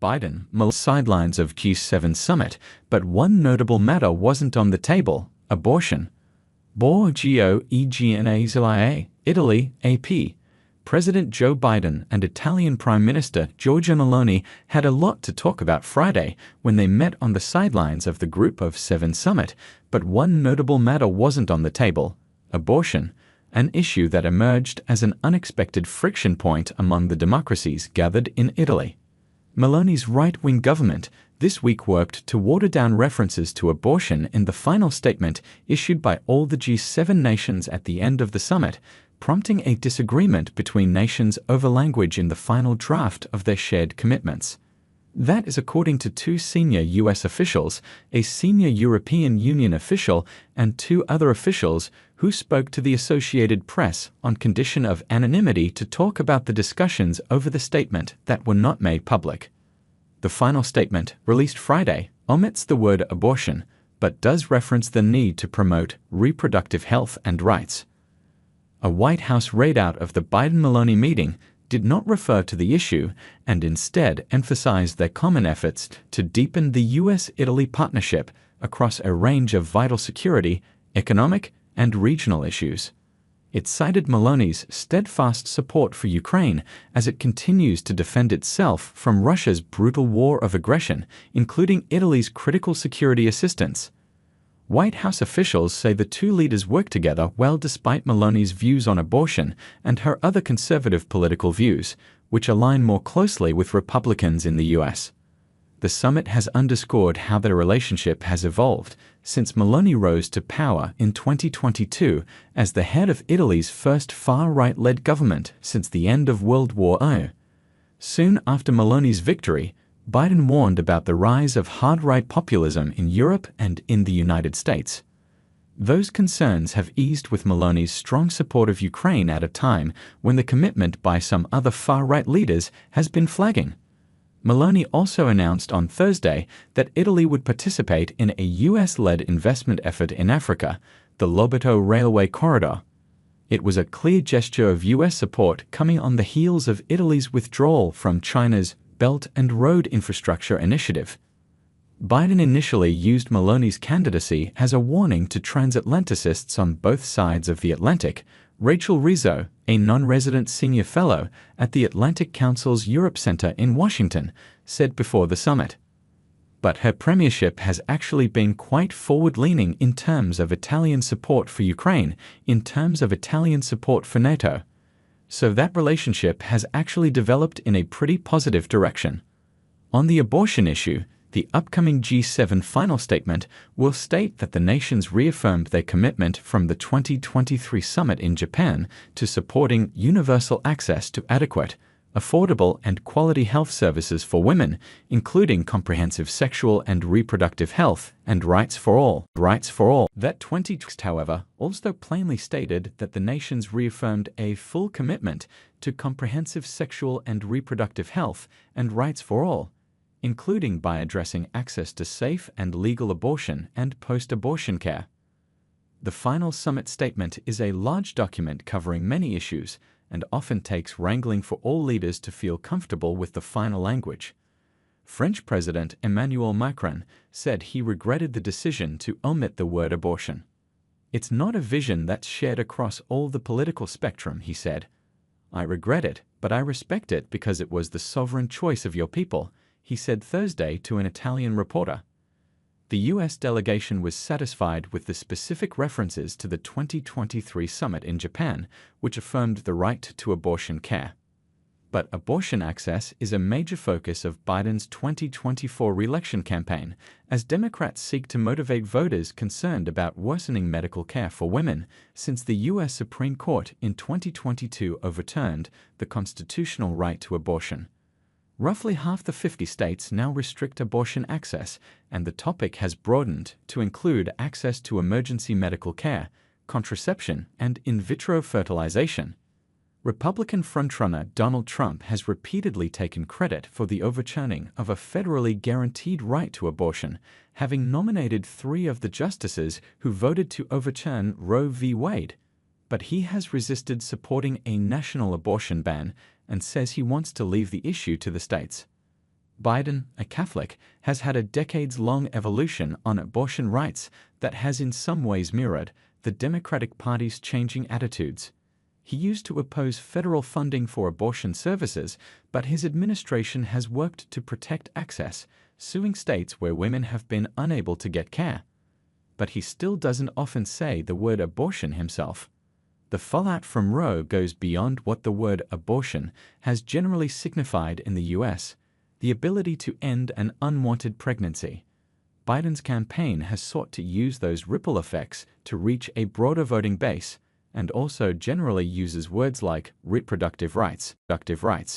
Biden, sidelines of G7 summit, but one notable matter wasn't on the table: abortion. BORGO EGNAZIA, Italy, AP. President Joe Biden and Italian Prime Minister Giorgia Meloni had a lot to talk about Friday when they met on the sidelines of the Group of Seven summit, but one notable matter wasn't on the table: abortion, an issue that emerged as an unexpected friction point among the democracies gathered in Italy. Meloni's right-wing government this week worked to water down references to abortion in the final statement issued by all the G7 nations at the end of the summit, prompting a disagreement between nations over language in the final draft of their shared commitments. That is according to two senior U.S. officials, a senior European Union official, and two other officials who spoke to the Associated Press on condition of anonymity to talk about the discussions over the statement that were not made public. The final statement, released Friday, omits the word abortion, but does reference the need to promote reproductive health and rights. A White House readout of the Biden-Meloni meeting did not refer to the issue and instead emphasized their common efforts to deepen the U.S.-Italy partnership across a range of vital security, economic, and regional issues. It cited Meloni's steadfast support for Ukraine as it continues to defend itself from Russia's brutal war of aggression, including Italy's critical security assistance. White House officials say the two leaders work together well despite Meloni's views on abortion and her other conservative political views, which align more closely with Republicans in the U.S. The summit has underscored how their relationship has evolved since Meloni rose to power in 2022 as the head of Italy's first far-right-led government since the end of World War I. Soon after Meloni's victory, Biden warned about the rise of hard-right populism in Europe and in the United States. Those concerns have eased with Meloni's strong support of Ukraine at a time when the commitment by some other far-right leaders has been flagging. Meloni also announced on Thursday that Italy would participate in a U.S.-led investment effort in Africa, the Lobato Railway Corridor. It was a clear gesture of U.S. support coming on the heels of Italy's withdrawal from China's Belt and Road Infrastructure Initiative. Biden initially used Meloni's candidacy as a warning to transatlanticists on both sides of the Atlantic. Rachel Rizzo, a non-resident senior fellow at the Atlantic Council's Europe Center in Washington, said before the summit. But her premiership has actually been quite forward-leaning in terms of Italian support for Ukraine, in terms of Italian support for NATO. So that relationship has actually developed in a pretty positive direction. On the abortion issue, the upcoming G7 final statement will state that the nations reaffirmed their commitment from the 2023 summit in Japan to supporting universal access to adequate, affordable, and quality health services for women, including comprehensive sexual and reproductive health and rights for all. That 2020, however, also plainly stated that the nations reaffirmed a full commitment to comprehensive sexual and reproductive health and rights for all, including by addressing access to safe and legal abortion and post-abortion care. The final summit statement is a large document covering many issues and often takes wrangling for all leaders to feel comfortable with the final language. French President Emmanuel Macron said he regretted the decision to omit the word abortion. "It's not a vision that's shared across all the political spectrum," he said. "I regret it, but I respect it because it was the sovereign choice of your people," he said Thursday to an Italian reporter. The U.S. delegation was satisfied with the specific references to the 2023 summit in Japan, which affirmed the right to abortion care. But abortion access is a major focus of Biden's 2024 re-election campaign, as Democrats seek to motivate voters concerned about worsening medical care for women since the U.S. Supreme Court in 2022 overturned the constitutional right to abortion. Roughly half the 50 states now restrict abortion access, and the topic has broadened to include access to emergency medical care, contraception, and in vitro fertilization. Republican frontrunner Donald Trump has repeatedly taken credit for the overturning of a federally guaranteed right to abortion, having nominated 3 of the justices who voted to overturn Roe v. Wade. But he has resisted supporting a national abortion ban and says he wants to leave the issue to the states. Biden, a Catholic, has had a decades-long evolution on abortion rights that has in some ways mirrored the Democratic Party's changing attitudes. He used to oppose federal funding for abortion services, but his administration has worked to protect access, suing states where women have been unable to get care. But he still doesn't often say the word abortion himself. The fallout from Roe goes beyond what the word abortion has generally signified in the U.S., the ability to end an unwanted pregnancy. Biden's campaign has sought to use those ripple effects to reach a broader voting base, and also generally uses words like reproductive rights.